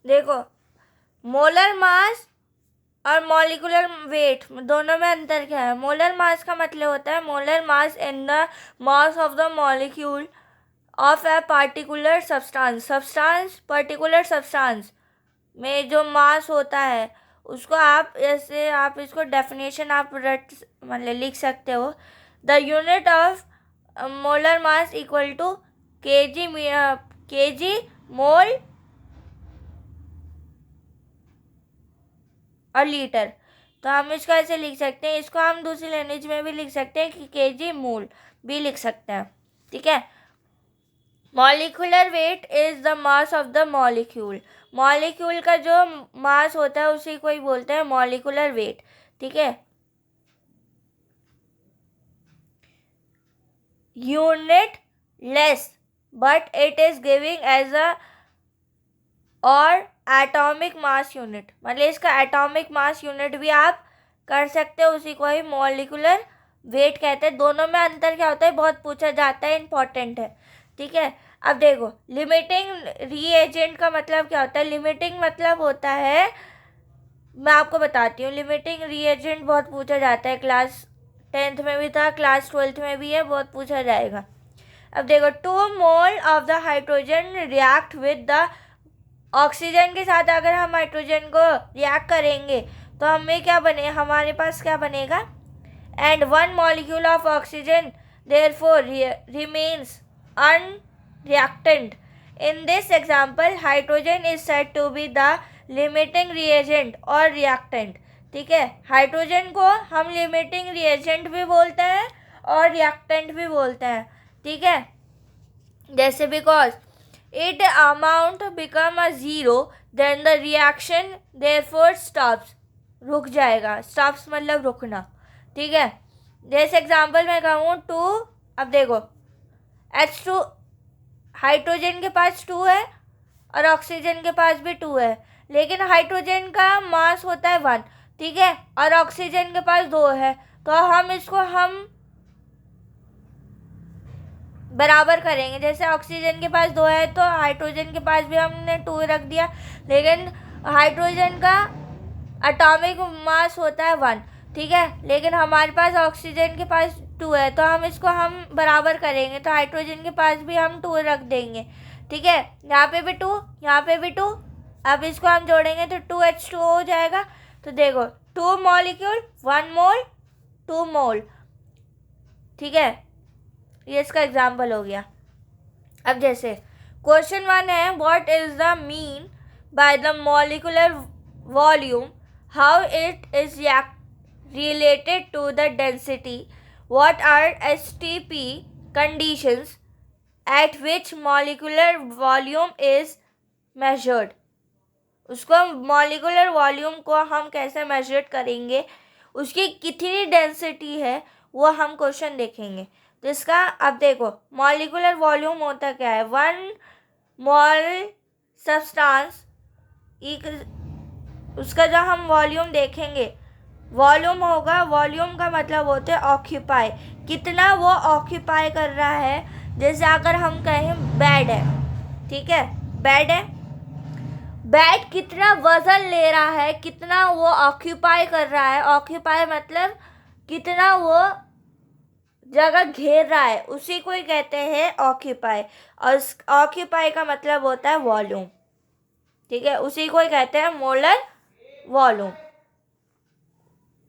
देखो, molar mass और molecular weight दोनों में अंतर क्या है? मोलर मास का मतलब होता है molar mass in the mass of the molecule of a particular substance particular substance में जो मास होता है उसको आप ऐसे, आप इसको डेफिनेशन आप मतलब लिख सकते हो। The unit of molar mass equal to KG mole और लीटर। तो हम इसको ऐसे लिख सकते हैं, इसको हम दूसरी लैंग्वेज में भी लिख सकते हैं कि केजी मोल भी लिख सकते हैं। ठीक है। Molecular weight is the mass of the molecule. Molecule का जो मास होता है उसी को ही बोलते हैं मॉलिक्यूलर वेट। ठीक है। Unitless but it is giving as a और एटॉमिक मास यूनिट, मतलब इसका एटॉमिक मास यूनिट भी आप कर सकते हो, उसी को ही मॉलिक्यूलर वेट कहते हैं। दोनों में अंतर क्या होता है बहुत पूछा जाता है, इंपॉर्टेंट है। ठीक है। अब देखो, लिमिटिंग रीएजेंट का मतलब क्या होता है? लिमिटिंग मतलब होता है, मैं आपको बताती हूँ। लिमिटिंग रीएजेंट बहुत पूछा जाता है, क्लास 10th में भी था, क्लास 12th में भी है, बहुत पूछा जाएगा। अब देखो, 2 mole of the hydrogen react with the oxygen के साथ अगर हम हाइड्रोजन को रिएक्ट करेंगे तो हमें क्या बने, हमारे पास क्या बनेगा? And 1 molecule of oxygen therefore remains unreactant. In this example hydrogen is said to be the limiting reagent और रिएक्टेंट। ठीक है। हाइड्रोजन को हम लिमिटिंग रिएजेंट भी बोलते हैं और रिएक्टेंट भी बोलते हैं। ठीक है। जैसे because it amount become a zero then the reaction therefore stops, रुक जाएगा। stops मतलब रुकना। ठीक है। जैसे एग्जांपल मैं कहूँ 2, अब देखो H2, हाइड्रोजन के पास 2 है और ऑक्सीजन के पास भी 2 है, लेकिन हाइड्रोजन का मास होता है 1। ठीक है। और ऑक्सीजन के पास 2 है, तो हम इसको बराबर करेंगे। जैसे ऑक्सीजन के पास 2 है तो हाइड्रोजन के पास भी हमने 2 रख दिया, लेकिन हाइड्रोजन का एटॉमिक मास होता है 1। ठीक है। लेकिन हमारे पास ऑक्सीजन के पास 2 है, तो हम इसको बराबर करेंगे, तो हाइड्रोजन के पास भी हम 2 रख देंगे। ठीक है। यहाँ पे भी 2, यहाँ पे भी 2, अब इसको हम जोड़ेंगे तो 2H2O हो जाएगा। तो देखो, 2 मॉलिक्यूल 1 मोल 2 मोल। ठीक है। ये इसका एग्जाम्पल हो गया। अब जैसे क्वेश्चन 1 है, what is the mean by the molecular volume, how it is related to the density, what are STP conditions at which molecular volume is measured. उसको मॉलिक्यूलर वॉल्यूम को हम कैसे मेजर करेंगे, उसकी कितनी डेंसिटी है, वो हम क्वेश्चन देखेंगे। जिसका अब देखो, मॉलिक्यूलर वॉल्यूम होता क्या है? 1 मोल सब्सटेंस, उसका जो हम वॉल्यूम देखेंगे, वॉल्यूम होगा, वॉल्यूम का मतलब होता है ऑक्यूपाई, कितना वो ऑक्यूपाई कर रहा है। जैसे अगर हम कहें बेड है, ठीक है, बेड है, बेड कितना वजन ले रहा है, कितना वो ऑक्यूपाई कर रहा है। ऑक्यूपाई मतलब कितना वो जगह घेर रहा है, उसी को ही कहते हैं ऑक्यूपाई। और ऑक्यूपाई का मतलब होता है वॉल्यूम। ठीक है। उसी को ही कहते हैं मोलर वॉल्यूम।